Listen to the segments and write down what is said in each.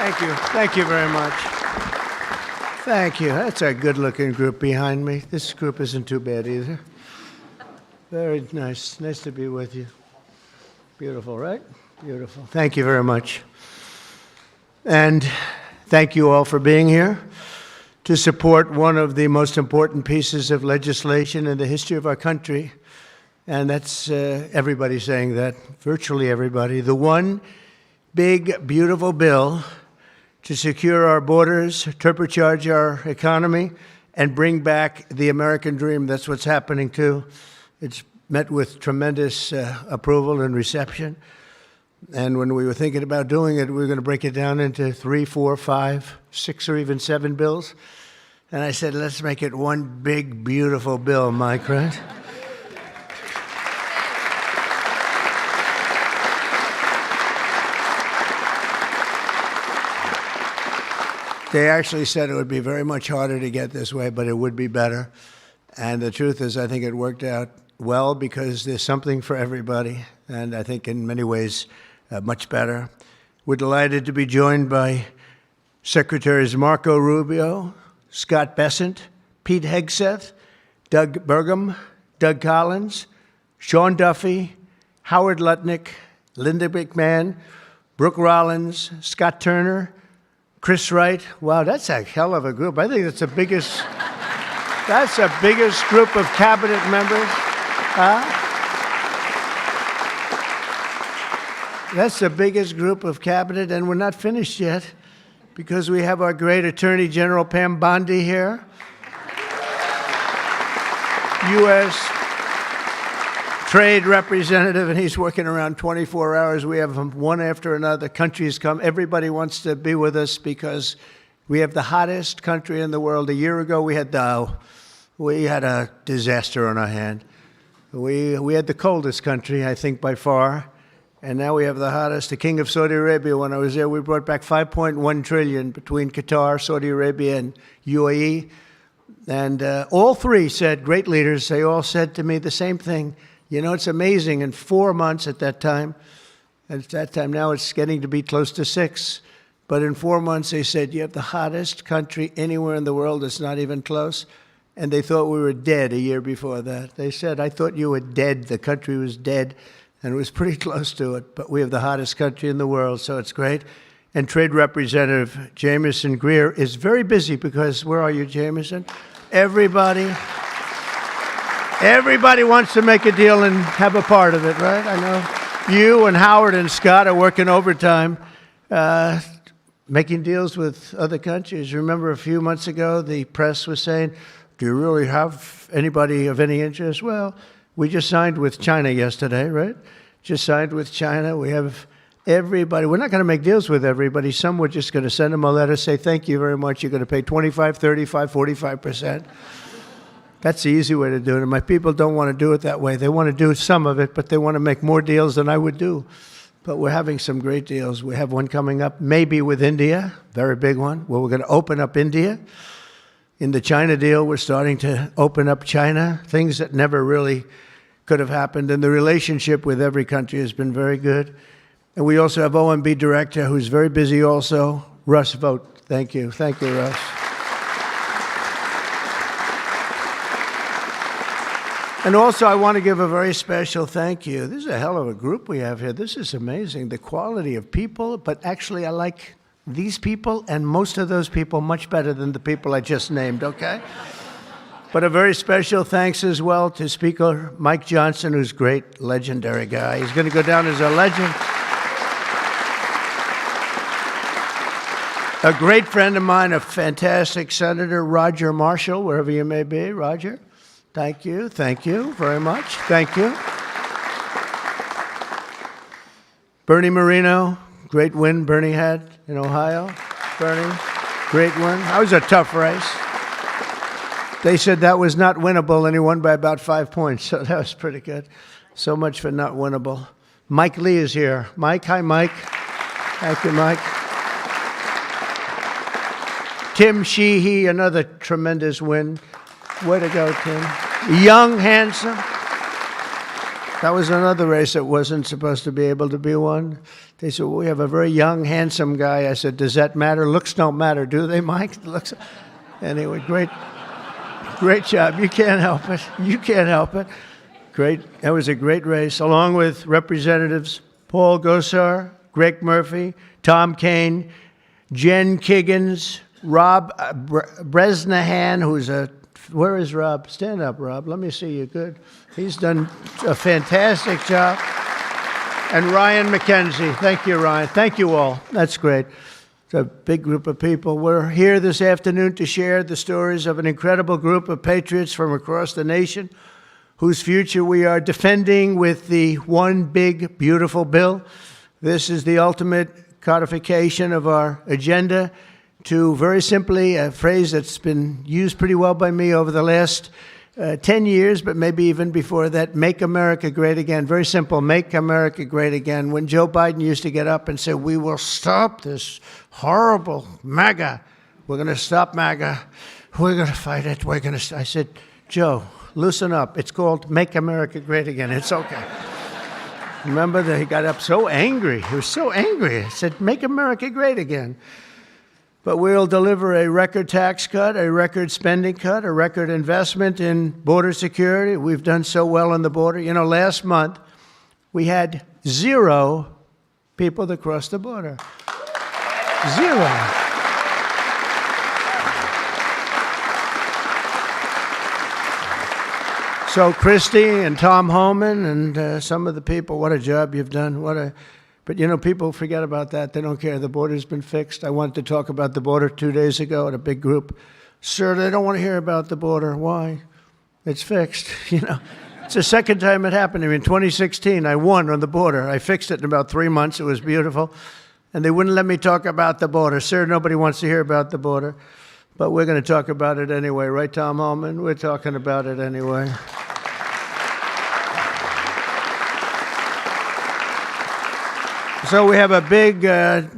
Thank you. Thank you very much. Thank you. That's a good-looking group behind me. This group isn't too bad either. Very nice. Nice to be with you. Beautiful, right? Beautiful. Thank you very much. And thank you all for being here to support one of the most important pieces of legislation in the history of our country. And that's everybody saying that, virtually everybody. The one big, beautiful bill to secure our borders, turbocharge our economy, and bring back the American dream. That's what's happening too. It's met with tremendous approval and reception. And when we were thinking about doing it, we were going to break it down into 3, 4, 5, 6, or even 7 bills. And I said, let's make it one big, beautiful bill, Mike, right? They actually said it would be very much harder to get this way, but it would be better. And the truth is, I think it worked out well because there's something for everybody, and I think in many ways much better. We're delighted to be joined by Secretaries Marco Rubio, Scott Bessent, Pete Hegseth, Doug Burgum, Doug Collins, Sean Duffy, Howard Lutnick, Linda McMahon, Brooke Rollins, Scott Turner, Chris Wright. Wow, that's a hell of a group. I think that's the biggest group of cabinet members. That's the biggest group of cabinet, and we're not finished yet because we have our great Attorney General Pam Bondi here, U.S. Trade Representative, and he's working around 24 hours. We have them one after another. Countries come. Everybody wants to be with us because we have the hottest country in the world. A year ago, we had a disaster on our hand. We had the coldest country, I think, by far. And now we have the hottest. The King of Saudi Arabia, when I was there, we brought back $5.1 trillion between Qatar, Saudi Arabia, and UAE. And all three said, great leaders, they all said to me the same thing. You know, it's amazing. In 4 months at that time, now it's getting to be close to 6. But in 4 months, they said, you have the hottest country anywhere in the world. It's not even close. And they thought we were dead a year before that. They said, I thought you were dead. The country was dead. And it was pretty close to it. But we have the hottest country in the world, so it's great. And Trade Representative Jamieson Greer is very busy because, where are you, Jamieson? Everybody wants to make a deal and have a part of it, right? I know you and Howard and Scott are working overtime, making deals with other countries. Remember a few months ago, the press was saying, do you really have anybody of any interest? Well, we just signed with China yesterday, right? Just signed with China. We have everybody. We're not going to make deals with everybody. Some we're just going to send them a letter, say, thank you very much. You're going to pay 25, 35, 45%. That's the easy way to do it. And my people don't want to do it that way. They want to do some of it, but they want to make more deals than I would do. But we're having some great deals. We have one coming up, maybe with India, very big one, where we're going to open up India. In the China deal, we're starting to open up China, things that never really could have happened. And the relationship with every country has been very good. And we also have OMB Director, who's very busy also, Russ Vogt. Thank you. Thank you, Russ. And also, I want to give a very special thank you. This is a hell of a group we have here. This is amazing, the quality of people. But actually, I like these people and most of those people much better than the people I just named, okay? But a very special thanks as well to Speaker Mike Johnson, who's a great, legendary guy. He's going to go down as a legend. A great friend of mine, a fantastic Senator, Roger Marshall, wherever you may be. Roger, thank you very much. Thank you. Bernie Moreno, great win Bernie had in Ohio. Bernie, great win. That was a tough race. They said that was not winnable, and he won by about 5 points, so that was pretty good. So much for not winnable. Mike Lee is here. Mike, hi, Mike. Thank you, Mike. Tim Sheehy, another tremendous win. Way to go, Tim. Young, handsome. That was another race that wasn't supposed to be able to be won. They said, well, we have a very young, handsome guy. I said, does that matter? Looks don't matter, do they, Mike? Looks. Anyway, great job. You can't help it. You can't help it. Great. That was a great race, along with Representatives Paul Gosar, Greg Murphy, Tom Kaine, Jen Kiggins, Rob Bresnahan, who's a, where is Rob? Stand up, Rob. Let me see you. Good. He's done a fantastic job. And Ryan McKenzie. Thank you, Ryan. Thank you all. That's great. It's a big group of people. We're here this afternoon to share the stories of an incredible group of patriots from across the nation whose future we are defending with the one big, beautiful bill. This is the ultimate codification of our agenda to, very simply, a phrase that's been used pretty well by me over the last 10 years, but maybe even before that, make America great again. Very simple, make America great again. When Joe Biden used to get up and say, we will stop this horrible MAGA. We're going to stop MAGA. We're going to fight it. I said, Joe, loosen up. It's called Make America Great Again. It's okay. Remember that he got up so angry. He was so angry. He said, make America great again. But we'll deliver a record tax cut, a record spending cut, a record investment in border security. We've done so well on the border. You know, last month, we had 0 people that crossed the border. 0. So Christy and Tom Homan and some of the people, what a job you've done. But, you know, people forget about that. They don't care. The border's been fixed. I wanted to talk about the border 2 days ago at a big group. Sir, they don't want to hear about the border. Why? It's fixed. You know, it's the second time it happened to me. In 2016, I won on the border. I fixed it in about 3 months. It was beautiful. And they wouldn't let me talk about the border. Sir, nobody wants to hear about the border. But we're going to talk about it anyway. Right, Tom Holman? We're talking about it anyway. So we have a big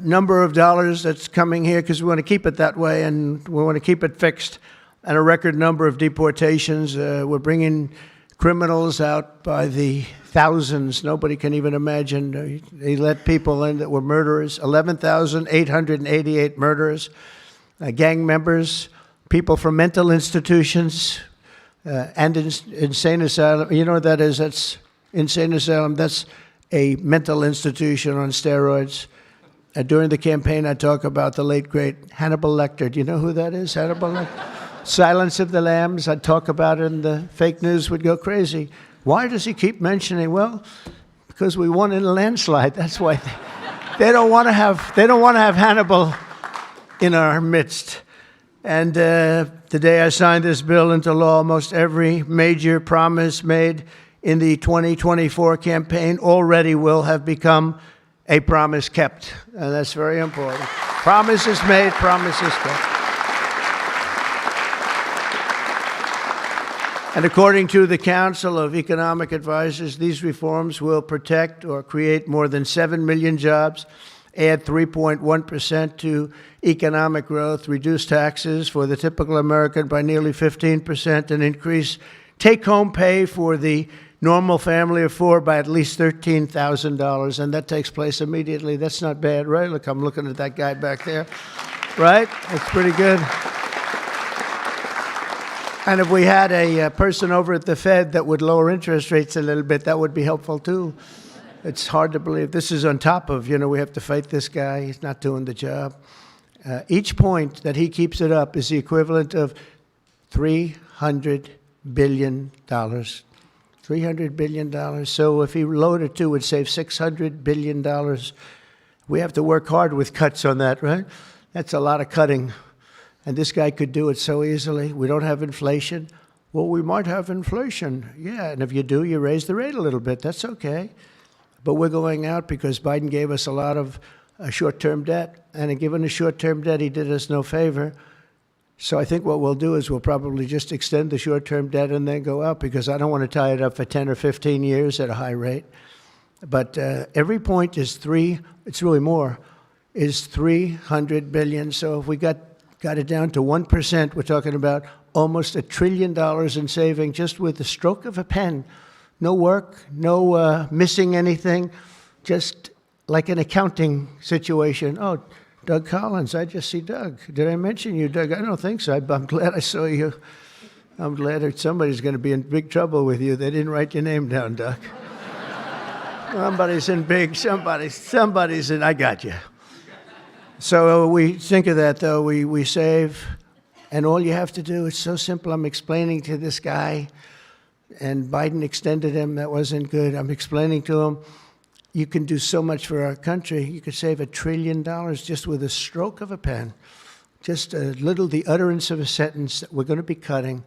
number of dollars that's coming here because we want to keep it that way and we want to keep it fixed, and a record number of deportations. We're bringing criminals out by the thousands. Nobody can even imagine. They let people in that were murderers, 11,888 murderers, gang members, people from mental institutions and insane asylum. You know what that is? That's insane asylum. That's a mental institution on steroids. During the campaign, I talk about the late, great Hannibal Lecter. Do you know who that is, Hannibal Lecter? Silence of the Lambs. I'd talk about it and the fake news would go crazy. Why does he keep mentioning? Well, because we won in a landslide. That's why they don't want to have Hannibal in our midst. And the day I signed this bill into law, almost every major promise made in the 2024 campaign already will have become a promise kept. And that's very important. Promises made, promises kept. And according to the Council of Economic Advisors, these reforms will protect or create more than 7 million jobs, add 3.1% to economic growth, reduce taxes for the typical American by nearly 15%, and increase take-home pay for the normal family of 4 by at least $13,000, and that takes place immediately. That's not bad, right? Look, I'm looking at that guy back there, right? That's pretty good. And if we had a person over at the Fed that would lower interest rates a little bit, that would be helpful too. It's hard to believe. This is on top of, you know, we have to fight this guy. He's not doing the job. Each point that he keeps it up is the equivalent of $300 billion. $300 billion. So if he lowered it to, it would save $600 billion. We have to work hard with cuts on that, right? That's a lot of cutting. And this guy could do it so easily. We don't have inflation. Well, we might have inflation. Yeah, and if you do, you raise the rate a little bit. That's okay. But we're going out because Biden gave us a lot of short-term debt. And given the short-term debt, he did us no favor. So I think what we'll do is we'll probably just extend the short-term debt and then go out, because I don't want to tie it up for 10 or 15 years at a high rate. But every point is it's really more, is $300 billion. So if we got it down to 1%, we're talking about almost $1 trillion in saving just with the stroke of a pen. No work, no missing anything, just like an accounting situation. Oh, Doug Collins, I just see Doug. Did I mention you, Doug? I don't think so. I'm glad I saw you. I'm glad that somebody's going to be in big trouble with you. They didn't write your name down, Doug. Somebody's in, I got you. So we think of that, though. We save, and all you have to do, it's so simple. I'm explaining to this guy, and Biden extended him. That wasn't good. I'm explaining to him, you can do so much for our country. You could save $1 trillion just with a stroke of a pen. Just the utterance of a sentence that we're going to be cutting.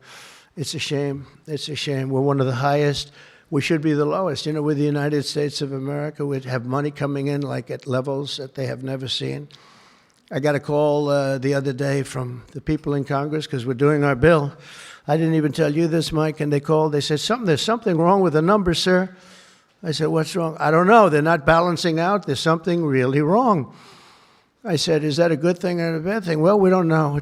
It's a shame. It's a shame. We're one of the highest. We should be the lowest. You know, we're the United States of America. We'd have money coming in like at levels that they have never seen. I got a call the other day from the people in Congress because we're doing our bill. I didn't even tell you this, Mike, and they called. They said, there's something wrong with the numbers, sir. I said, what's wrong? I don't know. They're not balancing out. There's something really wrong. I said, is that a good thing or a bad thing? Well, we don't know.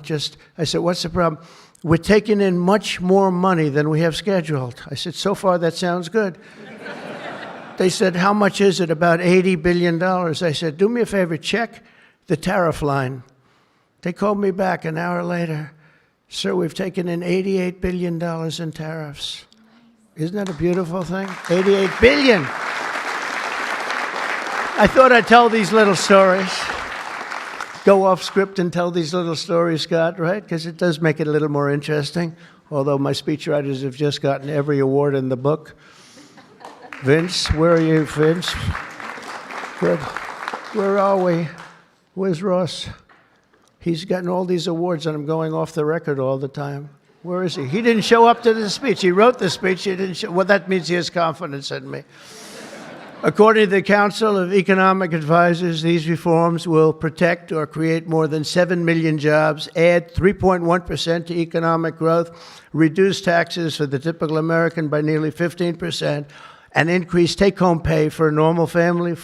I said, what's the problem? We're taking in much more money than we have scheduled. I said, so far that sounds good. They said, how much is it? About $80 billion. I said, do me a favor, check the tariff line. They called me back an hour later. Sir, we've taken in $88 billion in tariffs. Isn't that a beautiful thing? $88 billion. I thought I'd tell these little stories. Go off script and tell these little stories, Scott, right? Because it does make it a little more interesting. Although my speechwriters have just gotten every award in the book. Vince, where are you, Vince? Good. Where are we? Where's Ross? He's gotten all these awards and I'm going off the record all the time. Where is he? He didn't show up to the speech. He wrote the speech. He didn't show. Well, that means he has confidence in me. According to the Council of Economic Advisors, these reforms will protect or create more than 7 million jobs, add 3.1% to economic growth, reduce taxes for the typical American by nearly 15%, and increase take-home pay for a normal family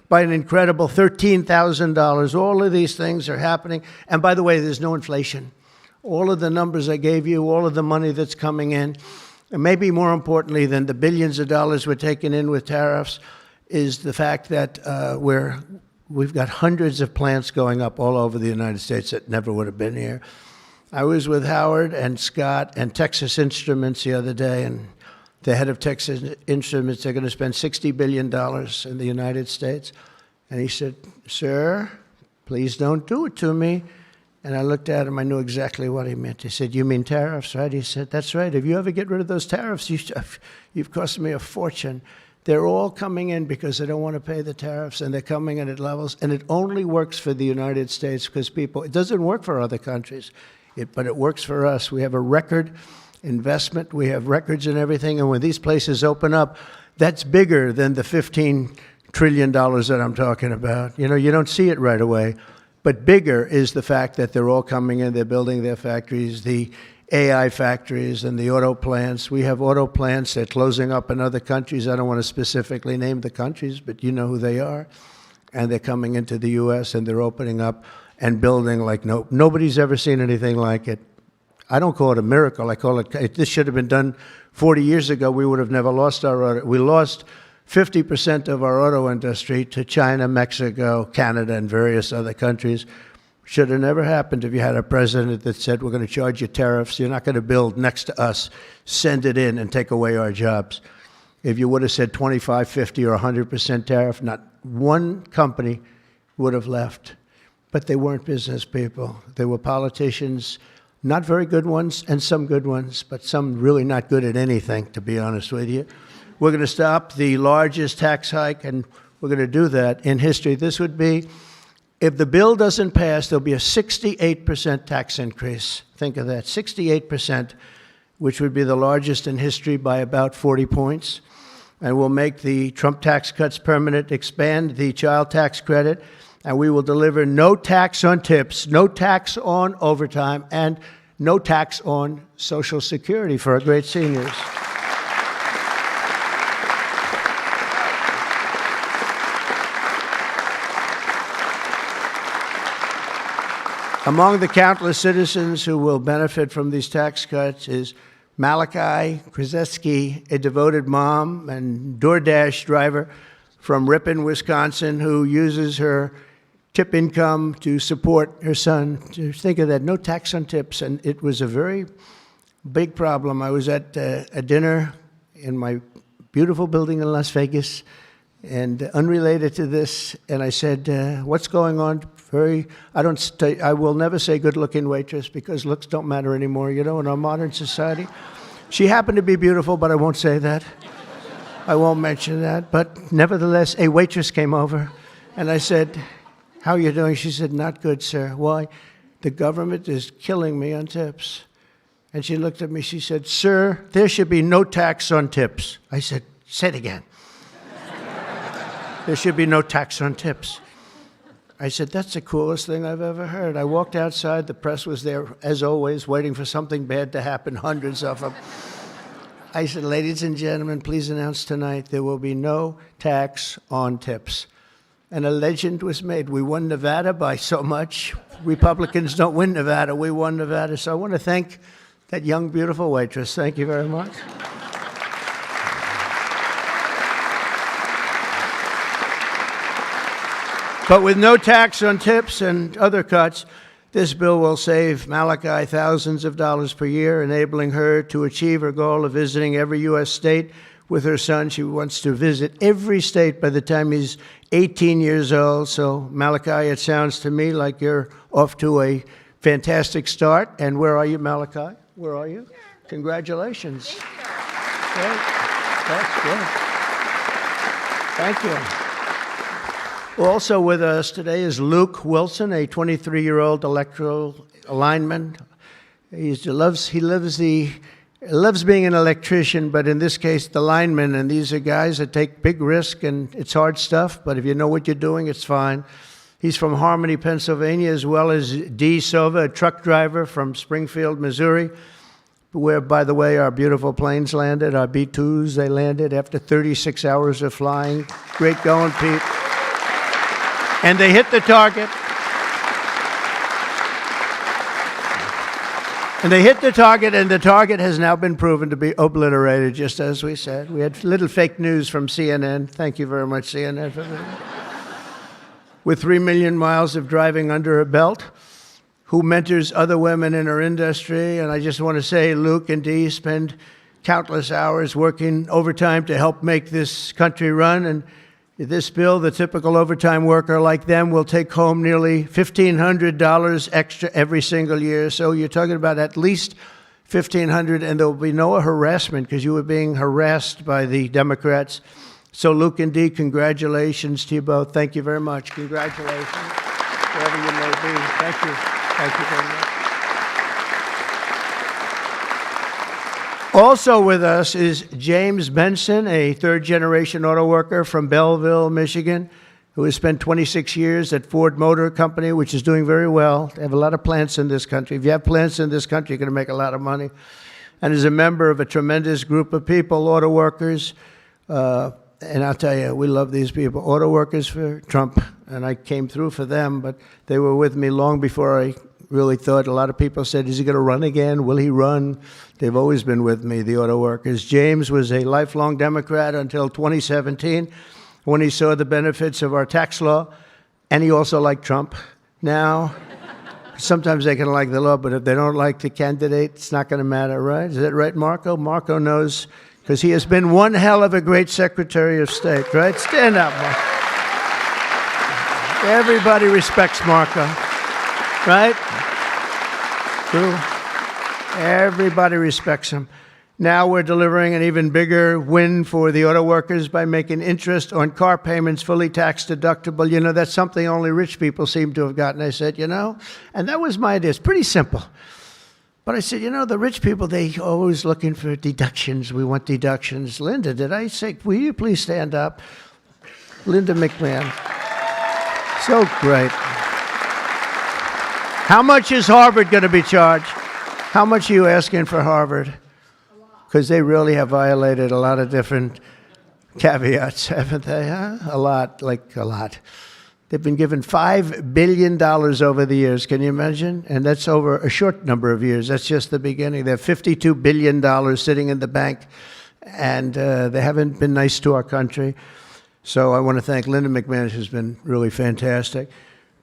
by an incredible $13,000. All of these things are happening. And by the way, there's no inflation. All of the numbers I gave you, all of the money that's coming in, and maybe more importantly than the billions of dollars we're taking in with tariffs, is the fact that we've got hundreds of plants going up all over the United States that never would have been here. I was with Howard and Scott and Texas Instruments the other day, and the head of Texas Instruments, they're going to spend $60 billion in the United States. And he said, sir, please don't do it to me. And I looked at him, I knew exactly what he meant. He said, you mean tariffs, right? He said, that's right. If you ever get rid of those tariffs, you've cost me a fortune. They're all coming in because they don't want to pay the tariffs, and they're coming in at levels. And it only works for the United States because it doesn't work for other countries, but it works for us. We have a record investment. We have records and everything. And when these places open up, that's bigger than the $15 trillion that I'm talking about. You know, you don't see it right away. But bigger is the fact that they're all coming in, they're building their factories, the AI factories and the auto plants. We have auto plants, they're closing up in other countries. I don't want to specifically name the countries, but you know who they are. And they're coming into the U.S. and they're opening up and building like nobody's ever seen anything like it. I don't call it a miracle, I call it, this should have been done 40 years ago. We would have never lost our auto. We lost 50% of our auto industry to China, Mexico, Canada, and various other countries. Should have never happened if you had a president that said, we're going to charge you tariffs. You're not going to build next to us. Send it in and take away our jobs. If you would have said 25, 50, or 100% tariff, not one company would have left. But they weren't business people. They were politicians, not very good ones, and some good ones, but some really not good at anything, to be honest with you. We're going to stop the largest tax hike, and we're going to do that in history. This would be, if the bill doesn't pass, there'll be a 68% tax increase. Think of that, 68%, which would be the largest in history by about 40 points. And we'll make the Trump tax cuts permanent, expand the child tax credit, and we will deliver no tax on tips, no tax on overtime, and no tax on Social Security for our great seniors. Among the countless citizens who will benefit from these tax cuts is Malachi Krzyzewski, a devoted mom and DoorDash driver from Ripon, Wisconsin, who uses her tip income to support her son. Just think of that, no tax on tips, and it was a very big problem. I was at a dinner in my beautiful building in Las Vegas, and unrelated to this, and I said, what's going on? I will never say good-looking waitress because looks don't matter anymore, you know, in our modern society. She happened to be beautiful, but I won't say that. I won't mention that. But nevertheless, a waitress came over, and I said, how are you doing? She said, not good, sir. Why? The government is killing me on tips. And she looked at me, she said, sir, there should be no tax on tips. I said, say it again. There should be no tax on tips. I said, that's the coolest thing I've ever heard. I walked outside, the press was there, as always, waiting for something bad to happen, hundreds of them. I said, ladies and gentlemen, please announce tonight there will be no tax on tips. And a legend was made. We won Nevada by so much. Republicans don't win Nevada. We won Nevada. So I want to thank that young, beautiful waitress. Thank you very much. But with no tax on tips and other cuts, this bill will save Malachi thousands of dollars per year, enabling her to achieve her goal of visiting every U.S. state with her son. She wants to visit every state by the time he's 18 years old. So, Malachi, it sounds to me like you're off to a fantastic start. And where are you, Malachi? Where are you? Congratulations. Great. That's good. Thank you. Also with us today is Luke Wilson, a 23-year-old electrical lineman. He loves being an electrician, but in this case, the lineman. And these are guys that take big risk, and it's hard stuff. But if you know what you're doing, it's fine. He's from Harmony, Pennsylvania, as well as Dee Sova, a truck driver from Springfield, Missouri, where, by the way, our beautiful planes landed, our B-2s. They landed after 36 hours of flying. Great going, Pete. And they hit the target. And they hit the target, and the target has now been proven to be obliterated, just as we said. We had little fake news from CNN. Thank you very much, CNN, for that. With 3 million miles of driving under her belt, who mentors other women in her industry. And I just want to say, Luke and Dee spend countless hours working overtime to help make this country run. And this bill, the typical overtime worker like them will take home nearly $1,500 extra every single year. So you're talking about at least $1,500, and there will be no harassment because you were being harassed by the Democrats. So Luke and Dee, congratulations to you both. Thank you very much. Congratulations, wherever you may be. Thank you. Thank you very much. Also with us is James Benson, a third-generation auto worker from Belleville, Michigan, who has spent 26 years at Ford Motor Company, which is doing very well. They have a lot of plants in this country. If you have plants in this country, you're going to make a lot of money. And is a member of a tremendous group of people, auto workers. And I'll tell you, we love these people. Auto workers for Trump. And I came through for them, but they were with me long before I really thought. A lot of people said, is he going to run again? Will he run? They've always been with me, the auto workers. James was a lifelong Democrat until 2017 when he saw the benefits of our tax law, and he also liked Trump. Now, sometimes they can like the law, but if they don't like the candidate, it's not going to matter, right? Is that right, Marco? Marco knows, because he has been one hell of a great Secretary of State, right? Stand up, Marco. Everybody respects Marco, right? True. Everybody respects him. Now we're delivering an even bigger win for the auto workers by making interest on car payments fully tax deductible. You know, that's something only rich people seem to have gotten. I said, you know, and that was my idea. It's pretty simple. But I said, you know, the rich people, they always looking for deductions. We want deductions. Linda, did I say, will you please stand up? Linda McMahon. So great. How much is Harvard going to be charged? How much are you asking for Harvard? Because they really have violated a lot of different caveats, haven't they? Huh? A lot, like a lot. They've been given $5 billion over the years. Can you imagine? And that's over a short number of years. That's just the beginning. They have $52 billion sitting in the bank, and they haven't been nice to our country. So I want to thank Linda McMahon, who's been really fantastic.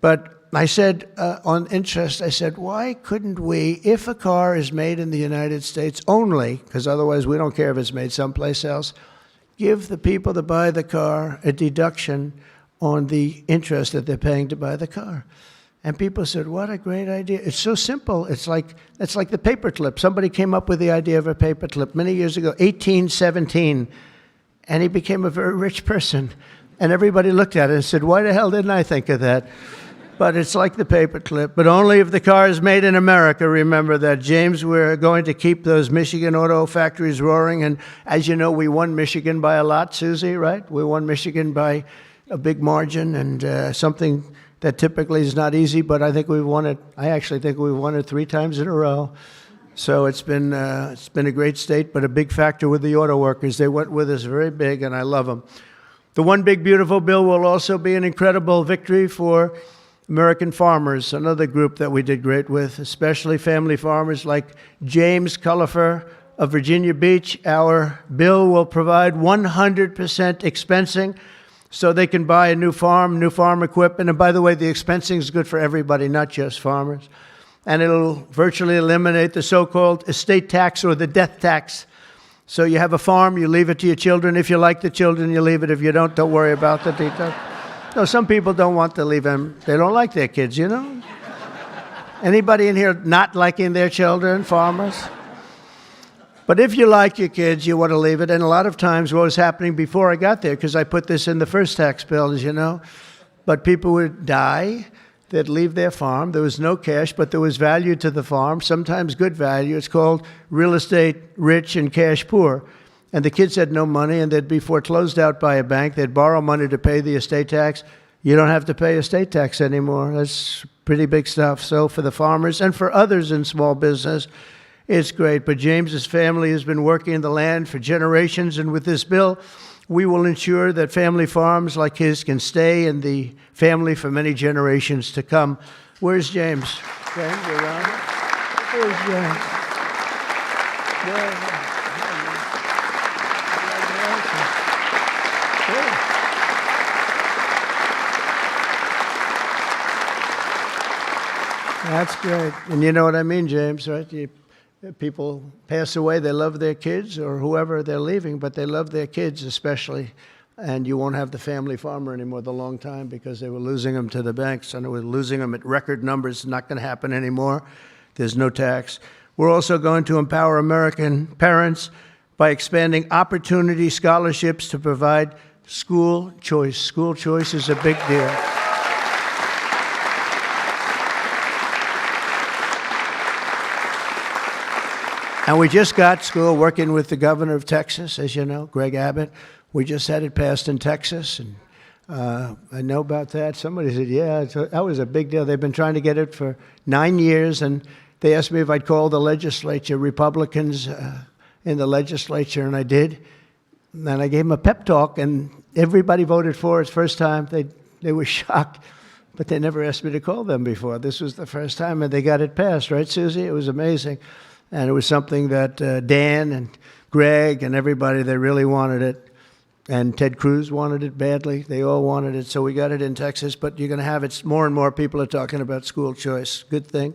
But I said, on interest, I said, why couldn't we, if a car is made in the United States only, because otherwise we don't care if it's made someplace else, give the people that buy the car a deduction on the interest that they're paying to buy the car. And people said, what a great idea. It's so simple. It's like the paperclip. Somebody came up with the idea of a paperclip many years ago, 1817, and he became a very rich person. And everybody looked at it and said, why the hell didn't I think of that? But it's like the paperclip, but only if the car is made in America. Remember that, James. We're going to keep those Michigan auto factories roaring. And as you know, we won Michigan by a lot, Susie, right? We won Michigan by a big margin, and something that typically is not easy, but I think we've won it. I actually think we've won it 3 times in a row. So it's been a great state, but a big factor with the auto workers. They went with us very big, and I love them. The One Big Beautiful Bill will also be an incredible victory for American farmers, another group that we did great with, especially family farmers like James Cullifer of Virginia Beach. Our bill will provide 100% expensing so they can buy a new farm equipment. And by the way, the expensing is good for everybody, not just farmers. And it'll virtually eliminate the so-called estate tax or the death tax. So you have a farm, you leave it to your children. If you like the children, you leave it. If you don't worry about the details. No, some people don't want to leave them. They don't like their kids, you know? Anybody in here not liking their children, farmers? But if you like your kids, you want to leave it. And a lot of times what was happening before I got there, because I put this in the first tax bill, as you know, but people would die, they'd leave their farm. There was no cash, but there was value to the farm, sometimes good value. It's called real estate rich and cash poor. And the kids had no money, and they'd be foreclosed out by a bank. They'd borrow money to pay the estate tax. You don't have to pay estate tax anymore. That's pretty big stuff. So for the farmers and for others in small business, it's great. But James's family has been working the land for generations, and with this bill, we will ensure that family farms like his can stay in the family for many generations to come. Where's James? James, you around? Where's James? Yeah. That's great. And you know what I mean, James, right? People pass away, they love their kids or whoever they're leaving, but they love their kids especially. And you won't have the family farmer anymore the long time because they were losing them to the banks, and they were losing them at record numbers. It's not going to happen anymore. There's no tax. We're also going to empower American parents by expanding opportunity scholarships to provide school choice. School choice is a big deal. And we just got school working with the governor of Texas, as you know, Greg Abbott. We just had it passed in Texas, and I know about that. Somebody said, yeah, that was a big deal. They've been trying to get it for 9 years, and they asked me if I'd call the legislature, Republicans in the legislature, and I did. And I gave them a pep talk, and everybody voted for it. First time. They were shocked, but they never asked me to call them before. This was the first time, and they got it passed, right, Susie? It was amazing. And it was something that Dan and Greg and everybody, they really wanted it. And Ted Cruz wanted it badly. They all wanted it. So we got it in Texas. But you're going to have it. More and more people are talking about school choice. Good thing.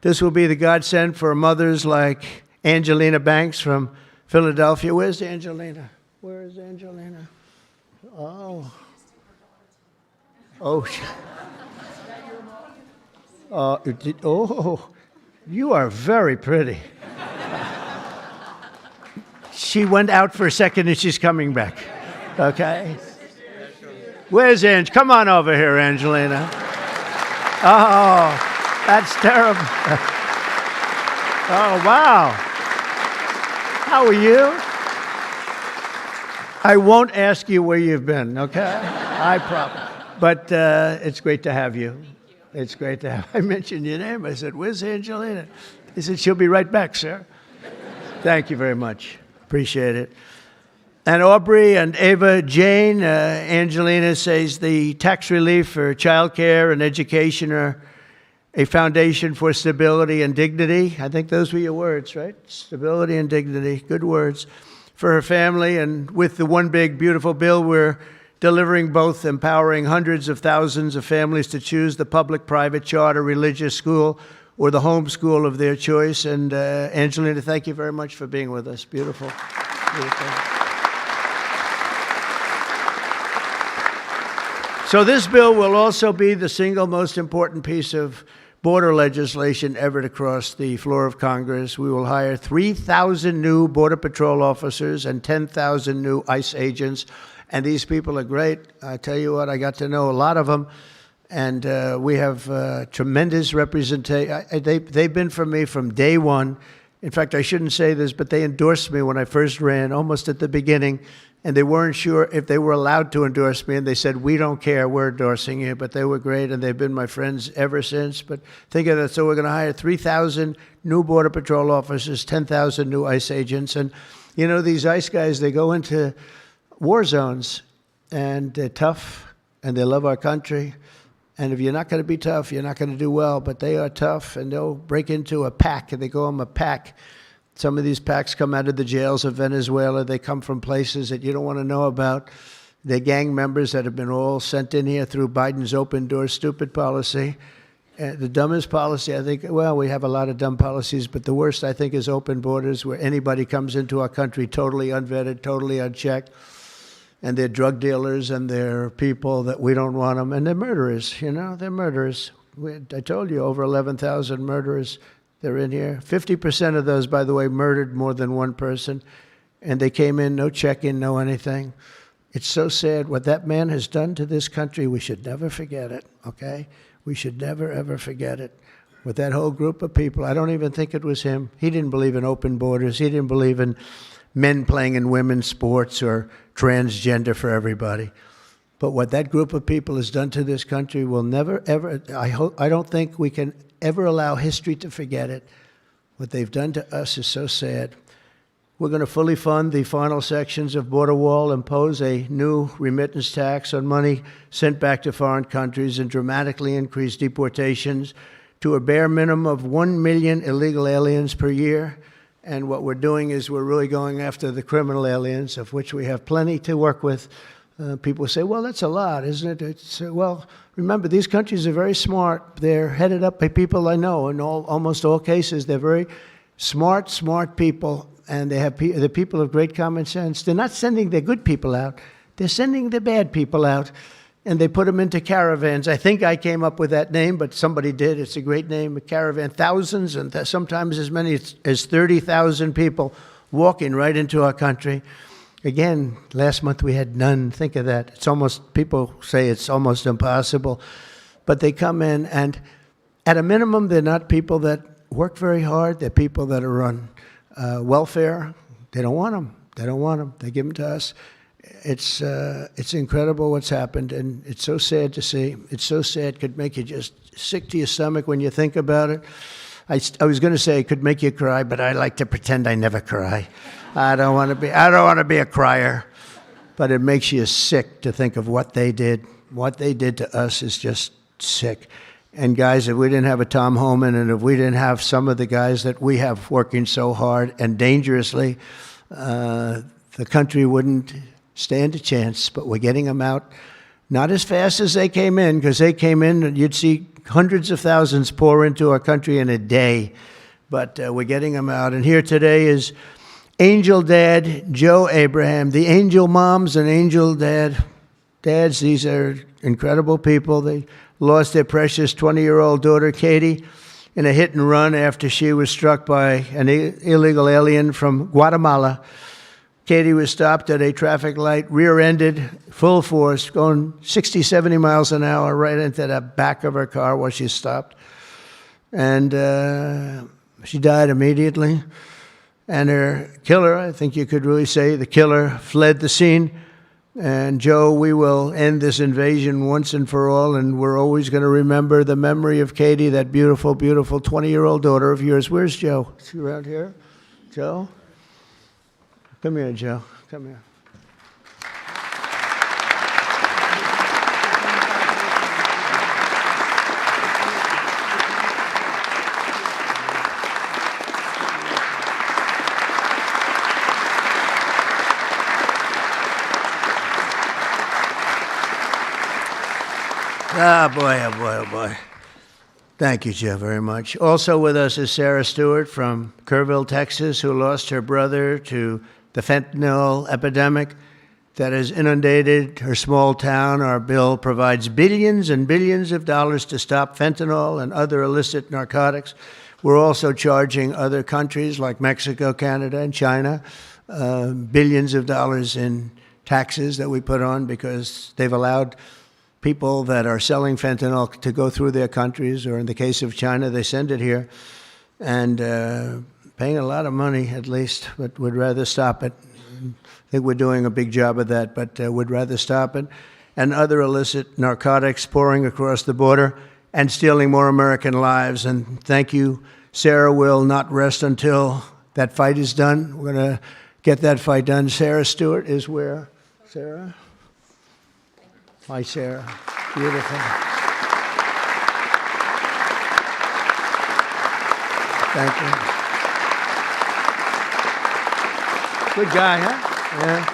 This will be the godsend for mothers like Angelina Banks from Philadelphia. Where's Angelina? Where is Angelina? Oh. Oh. Oh. You are very pretty. She went out for a second and she's coming back. Okay? Where's Ange? Come on over here, Angelina. Oh, that's terrible. Oh, wow. How are you? I won't ask you where you've been, okay? I promise. But it's great to have you. It's great to have. I mentioned your name. I said, where's Angelina? He said, she'll be right back, sir. Thank you very much. Appreciate it. And Aubrey and Ava Jane, Angelina says the tax relief for childcare and education are a foundation for stability and dignity. I think those were your words, right? Stability and dignity, good words for her family. And with the One Big Beautiful Bill, we're delivering both, empowering hundreds of thousands of families to choose the public, private, charter, religious school, or the home school of their choice. And Angelina, thank you very much for being with us. Beautiful. Beautiful. So this bill will also be the single most important piece of border legislation ever to cross the floor of Congress. We will hire 3,000 new Border Patrol officers and 10,000 new ICE agents. And these people are great. I tell you what, I got to know a lot of them. And we have tremendous representation. They've been for me from day one. In fact, I shouldn't say this, but they endorsed me when I first ran, almost at the beginning. And they weren't sure if they were allowed to endorse me. And they said, we don't care, we're endorsing you. But they were great, and they've been my friends ever since. But think of that. So we're going to hire 3,000 new Border Patrol officers, 10,000 new ICE agents. And, you know, these ICE guys, they go into war zones, and they're tough, and they love our country. And if you're not going to be tough, you're not going to do well. But they are tough, and they'll break into a pack, and they call them a pack. Some of these packs come out of the jails of Venezuela. They come from places that you don't want to know about. They're gang members that have been all sent in here through Biden's open door stupid policy. The dumbest policy, I think, well, we have a lot of dumb policies, but the worst, I think, is open borders, where anybody comes into our country totally unvetted, totally unchecked. And they're drug dealers, and they're people that we don't want them. And they're murderers, you know, they're murderers. I told you, over 11,000 murderers. They're in here. 50% of those, by the way, murdered more than one person. And they came in, no check-in, no anything. It's so sad. What that man has done to this country, we should never forget it, okay? We should never, ever forget it. With that whole group of people, I don't even think it was him. He didn't believe in open borders. He didn't believe in men playing in women's sports or transgender for everybody. But what that group of people has done to this country will never, ever, I don't think we can ever allow history to forget it. What they've done to us is so sad. We're going to fully fund the final sections of Border Wall, impose a new remittance tax on money sent back to foreign countries, and dramatically increase deportations to a bare minimum of 1 million illegal aliens per year. And what we're doing is we're really going after the criminal aliens, of which we have plenty to work with. People say, well, that's a lot, isn't it? Well, remember, these countries are very smart. They're headed up by people I know. In almost all cases, they're very smart people, and they're people of great common sense. They're not sending their good people out. They're sending the bad people out, and they put them into caravans. I think I came up with that name, but somebody did. It's a great name, a caravan. Thousands, and sometimes as many as 30,000 people walking right into our country. Again, last month we had none. Think of that. It's almost, people say it's almost impossible. But they come in, and at a minimum, they're not people that work very hard. They're people that are on welfare. They don't want them. They don't want them. They give them to us. It's incredible what's happened, and it's so sad to see. It's so sad. It could make you just sick to your stomach when you think about it. I was going to say it could make you cry, but I like to pretend I never cry. I don't want to be a crier, but it makes you sick to think of what they did. What they did to us is just sick. And guys, if we didn't have a Tom Homan, and if we didn't have some of the guys that we have working so hard and dangerously, the country wouldn't stand a chance. But we're getting them out, not as fast as they came in, because they came in and you'd see hundreds of thousands pour into our country in a day. But we're getting them out. And here today is Angel Dad Joe Abraham, the Angel Moms and Angel Dads. These are incredible people. They lost their precious 20-year-old daughter, Katie, in a hit and run after she was struck by an illegal alien from Guatemala. Katie was stopped at a traffic light, rear-ended, full force, going 60, 70 miles an hour right into the back of her car while she stopped. And she died immediately. And her killer, I think you could really say the killer, fled the scene. And Joe, we will end this invasion once and for all, and we're always going to remember the memory of Katie, that beautiful, beautiful 20-year-old daughter of yours. Where's Joe? Is she around here? Joe? Come here, Joe. Come here. Oh, boy, oh, boy, oh, boy. Thank you, Jeff, very much. Also with us is Sarah Stewart from Kerrville, Texas, who lost her brother to the fentanyl epidemic that has inundated her small town. Our bill provides billions and billions of dollars to stop fentanyl and other illicit narcotics. We're also charging other countries like Mexico, Canada, and China billions of dollars in taxes that we put on because they've allowed people that are selling fentanyl to go through their countries, or in the case of China, they send it here, and paying a lot of money at least, but would rather stop it. I think we're doing a big job of that, but would rather stop it. And other illicit narcotics pouring across the border and stealing more American lives. And thank you. Sarah will not rest until that fight is done. We're going to get that fight done. Sarah Stewart is where? Sarah? Hi, Sarah. Beautiful. Thank you. Good guy, huh? Yeah.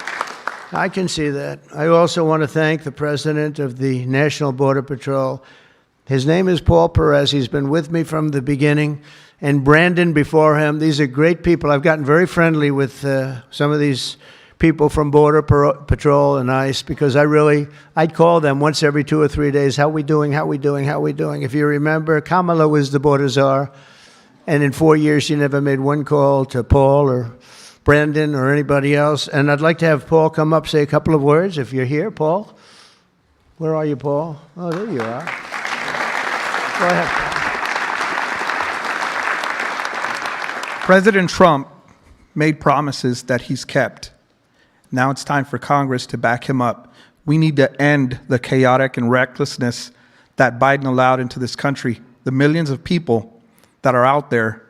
I can see that. I also want to thank the president of the National Border Patrol. His name is Paul Perez. He's been with me from the beginning. And Brandon before him. These are great people. I've gotten very friendly with some of these people from Border Patrol and ICE because I'd call them once every 2 or 3 days. How we doing? How we doing? How we doing? If you remember, Kamala was the border czar. And in 4 years, she never made one call to Paul or Brandon or anybody else. And I'd like to have Paul come up, say a couple of words. If you're here, Paul. Where are you, Paul? Oh, there you are. Go ahead, Paul. President Trump made promises that he's kept. Now it's time for Congress to back him up. We need to end the chaotic and recklessness that Biden allowed into this country. The millions of people that are out there,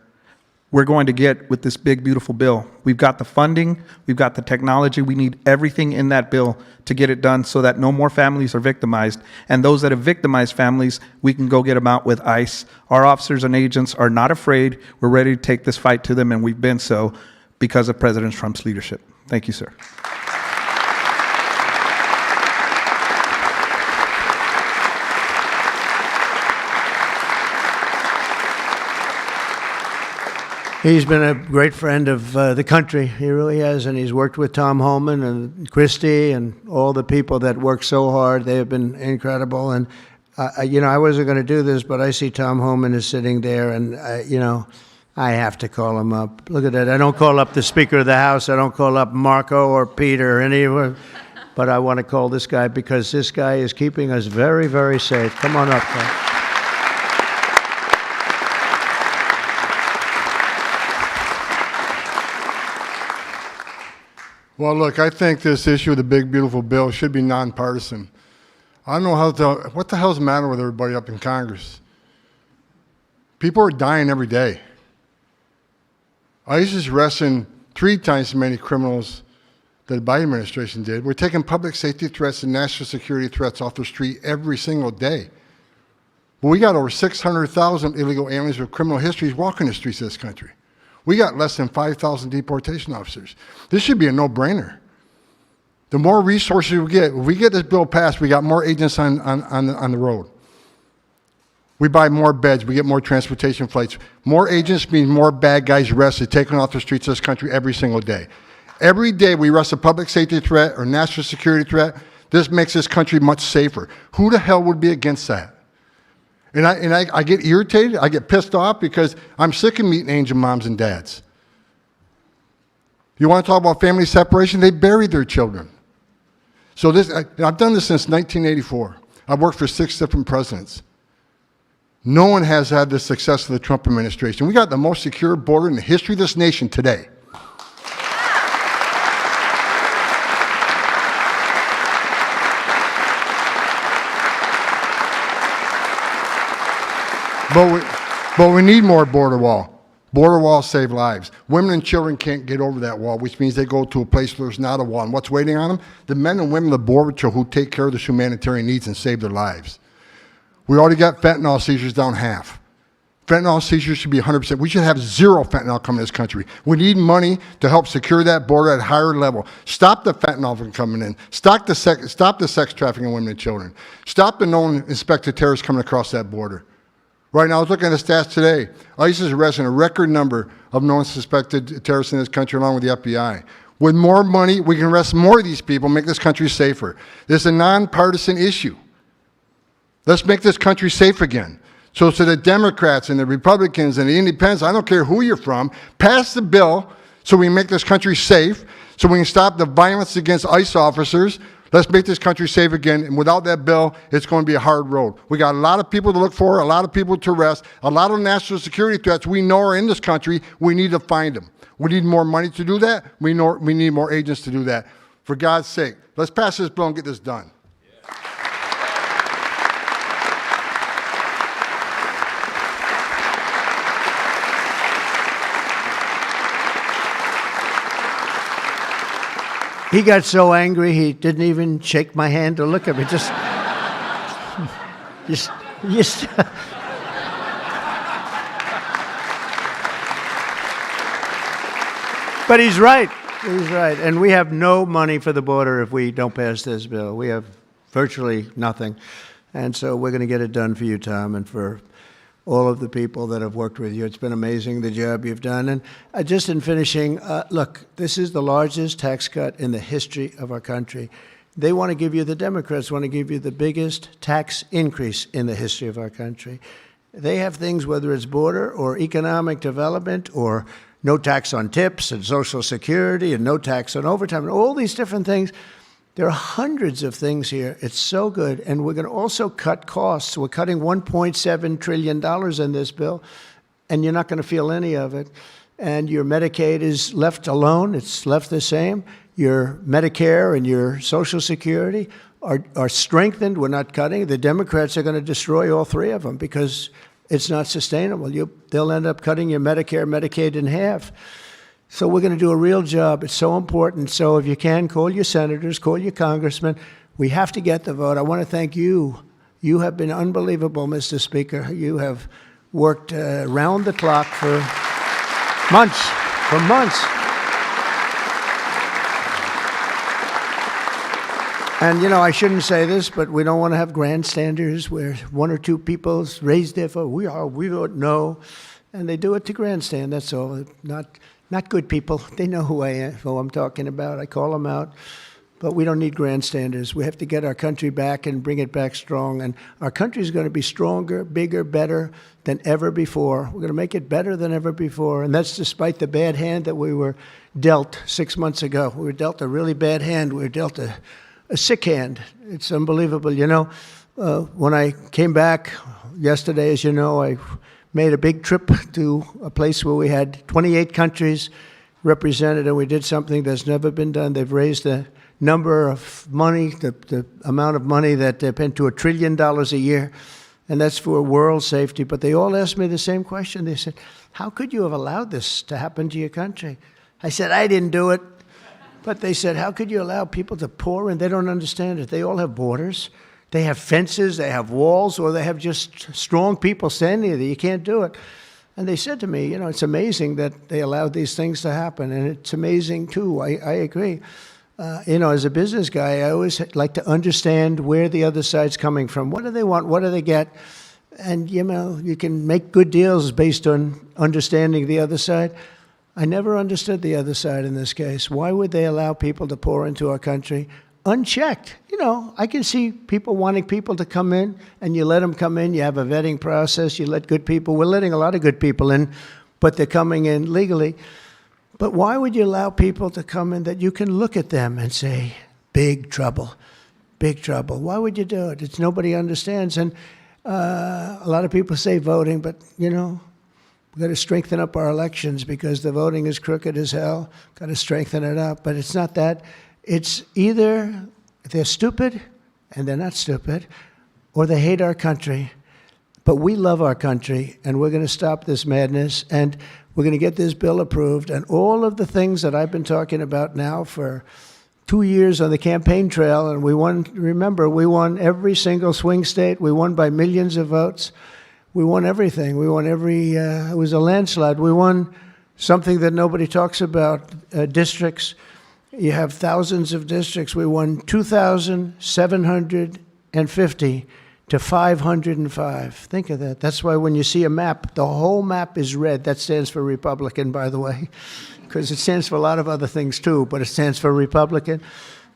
we're going to get with this big, beautiful bill. We've got the funding, we've got the technology, we need everything in that bill to get it done so that no more families are victimized. And those that have victimized families, we can go get them out with ICE. Our officers and agents are not afraid. We're ready to take this fight to them, and we've been so because of President Trump's leadership. Thank you, sir. He's been a great friend of the country. He really has, and he's worked with Tom Homan and Christie and all the people that work so hard. They have been incredible. And, I wasn't going to do this, but I see Tom Homan is sitting there, and, I have to call him up. Look at that. I don't call up the Speaker of the House. I don't call up Marco or Peter or anyone. But I want to call this guy because this guy is keeping us very, very safe. Come on up, Tom. Well, look, I think this issue of the big, beautiful bill should be nonpartisan. I don't know what the hell's the matter with everybody up in Congress? People are dying every day. ICE is arresting 3 times as many criminals that the Biden administration did. We're taking public safety threats and national security threats off the street every single day. But we got over 600,000 illegal aliens with criminal histories walking the streets of this country. We got less than 5,000 deportation officers. This should be a no-brainer. The more resources we get, if we get this bill passed, we got more agents on the road. We buy more beds, we get more transportation flights. More agents means more bad guys arrested, taken off the streets of this country every single day. Every day we arrest a public safety threat or national security threat. This makes this country much safer. Who the hell would be against that? And I get irritated, I get pissed off because I'm sick of meeting angel moms and dads. You want to talk about family separation? They buried their children. So I've done this since 1984. I've worked for 6 different presidents. No one has had the success of the Trump administration. We got the most secure border in the history of this nation today. But we need more border wall. Border walls save lives. Women and children can't get over that wall, which means they go to a place where there's not a wall. And what's waiting on them? The men and women of the Border Patrol who take care of the humanitarian needs and save their lives. We already got fentanyl seizures down half. Fentanyl seizures should be 100%. We should have zero fentanyl coming to this country. We need money to help secure that border at a higher level. Stop the fentanyl from coming in. Stop the sex trafficking of women and children. Stop the known inspected terrorists coming across that border. Right now, I was looking at the stats today. ICE is arresting a record number of known suspected terrorists in this country, along with the FBI. With more money, we can arrest more of these people, make this country safer. This is a nonpartisan issue. Let's make this country safe again. So to the Democrats and the Republicans and the Independents, I don't care who you're from, pass the bill so we can make this country safe, so we can stop the violence against ICE officers. Let's make this country safe again, and without that bill, it's going to be a hard road. We got a lot of people to look for, a lot of people to arrest, a lot of national security threats we know are in this country. We need to find them. We need more money to do that. We need more agents to do that. For God's sake, let's pass this bill and get this done. He got so angry he didn't even shake my hand or look at me. Just But he's right. He's right. And we have no money for the border if we don't pass this bill. We have virtually nothing. And so we're going to get it done for you, Tom, and for all of the people that have worked with you. It's been amazing, the job you've done. And just in finishing, look, this is the largest tax cut in the history of our country. They want to give you, the Democrats want to give you the biggest tax increase in the history of our country. They have things, whether it's border or economic development or no tax on tips and Social Security and no tax on overtime and all these different things. There are hundreds of things here. It's so good. And we're going to also cut costs. We're cutting $1.7 trillion in this bill, and you're not going to feel any of it. And your Medicaid is left alone. It's left the same. Your Medicare and your Social Security are strengthened. We're not cutting. The Democrats are going to destroy all three of them because it's not sustainable. They'll end up cutting your Medicare, Medicaid in half. So we're going to do a real job. It's so important. So if you can, call your senators, call your congressmen. We have to get the vote. I want to thank you. You have been unbelievable, Mr. Speaker. You have worked round the clock for months, And, you know, I shouldn't say this, but we don't want to have grandstanders where one or two people raise their vote. We vote no. And they do it to grandstand, that's all. Not good people. They know who I'm talking about. I call them out. But we don't need grandstanders. We have to get our country back and bring it back strong. And our country is going to be stronger, bigger, better than ever before. We're going to make it better than ever before. And that's despite the bad hand that we were dealt 6 months ago. We were dealt a really bad hand. We were dealt a sick hand. It's unbelievable. You know, when I came back yesterday, as you know, I made a big trip to a place where we had 28 countries represented, and we did something that's never been done. They've raised the number of money, the amount of money that they spend to $1 trillion a year, and that's for world safety. But they all asked me the same question. They said, how could you have allowed this to happen to your country? I said, I didn't do it. But they said, how could you allow people to pour in? They don't understand it. They all have borders. They have fences, they have walls, or they have just strong people standing there. You can't do it. And they said to me, you know, it's amazing that they allowed these things to happen. And it's amazing, too. I agree. You know, as a business guy, I always like to understand where the other side's coming from. What do they want? What do they get? And, you know, you can make good deals based on understanding the other side. I never understood the other side in this case. Why would they allow people to pour into our country unchecked? You know, I can see people wanting people to come in, and you let them come in. You have a vetting process. You let good people. We're letting a lot of good people in, but they're coming in legally. But why would you allow people to come in that you can look at them and say, big trouble, big trouble? Why would you do it? It's nobody understands. And a lot of people say voting, but, you know, we've got to strengthen up our elections because the voting is crooked as hell. Got to strengthen it up. But it's not that. It's either they're stupid and they're not stupid, or they hate our country. But we love our country, and we're going to stop this madness, and we're going to get this bill approved. And all of the things that I've been talking about now for 2 years on the campaign trail, and we won, remember, we won every single swing state. We won by millions of votes. We won everything. We won it was a landslide. We won something that nobody talks about, districts. You have thousands of districts. We won 2,750 to 505. Think of that. That's why when you see a map, the whole map is red. That stands for Republican, by the way, because it stands for a lot of other things too, but it stands for Republican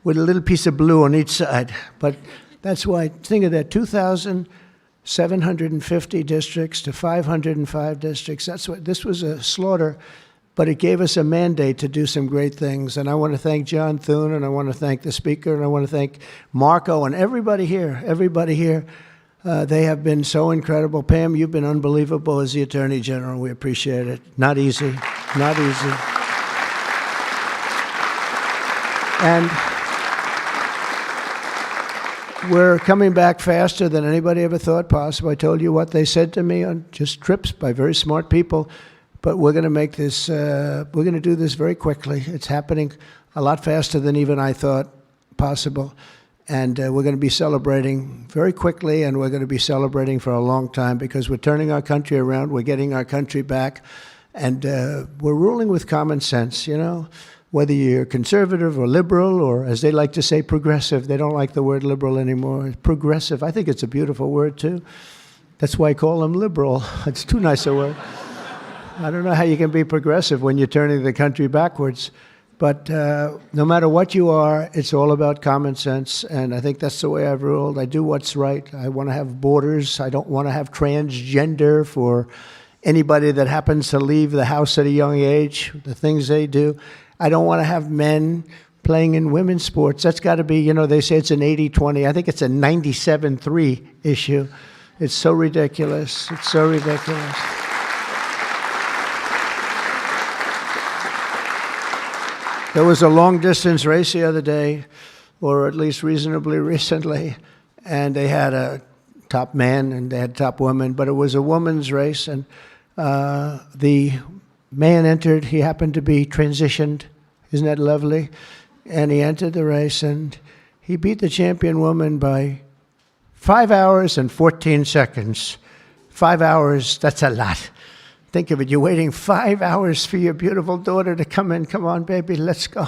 with a little piece of blue on each side. But that's why, think of that, 2,750 districts to 505 districts. That's what, this was a slaughter, but it gave us a mandate to do some great things. And I want to thank John Thune, and I want to thank the speaker, and I want to thank Marco and everybody here. They have been so incredible. Pam, you've been unbelievable as the Attorney General. We appreciate it. Not easy, not easy. And we're coming back faster than anybody ever thought possible. I told you what they said to me on just trips by very smart people. But we're going to make this, we're going to do this very quickly. It's happening a lot faster than even I thought possible. And we're going to be celebrating very quickly, and we're going to be celebrating for a long time because we're turning our country around. We're getting our country back. And we're ruling with common sense, you know. Whether you're conservative or liberal, or as they like to say, progressive. They don't like the word liberal anymore. Progressive, I think it's a beautiful word too. That's why I call them liberal. It's too nice a word. I don't know how you can be progressive when you're turning the country backwards. But no matter what you are, it's all about common sense. And I think that's the way I've ruled. I do what's right. I want to have borders. I don't want to have transgender for anybody that happens to leave the house at a young age, the things they do. I don't want to have men playing in women's sports. That's got to be, you know, they say it's an 80-20. I think it's a 97-3 issue. It's so ridiculous. It's so ridiculous. There was a long-distance race the other day, or at least reasonably recently, and they had a top man and they had top woman, but it was a woman's race, and the man entered. He happened to be transitioned. Isn't that lovely? And he entered the race, and he beat the champion woman by 5 hours and 14 seconds. 5 hours, that's a lot. Think of it, you're waiting 5 hours for your beautiful daughter to come in. Come on, baby, let's go.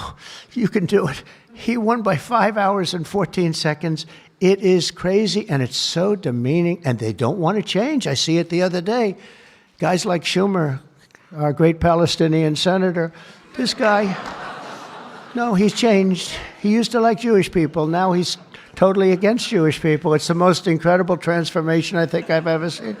You can do it. He won by 5 hours and 14 seconds. It is crazy, and it's so demeaning, and they don't want to change. I see it the other day. Guys like Schumer, our great Palestinian senator, this guy, no, he's changed. He used to like Jewish people. Now he's totally against Jewish people. It's the most incredible transformation I think I've ever seen.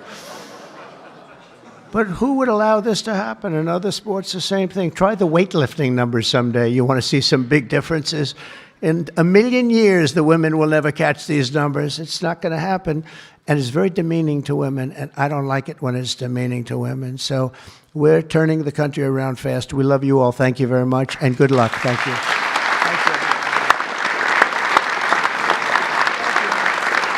But who would allow this to happen? In other sports, the same thing. Try the weightlifting numbers someday. You want to see some big differences. In a million years, the women will never catch these numbers. It's not going to happen. And it's very demeaning to women, and I don't like it when it's demeaning to women. So we're turning the country around fast. We love you all. Thank you very much, and good luck. Thank you.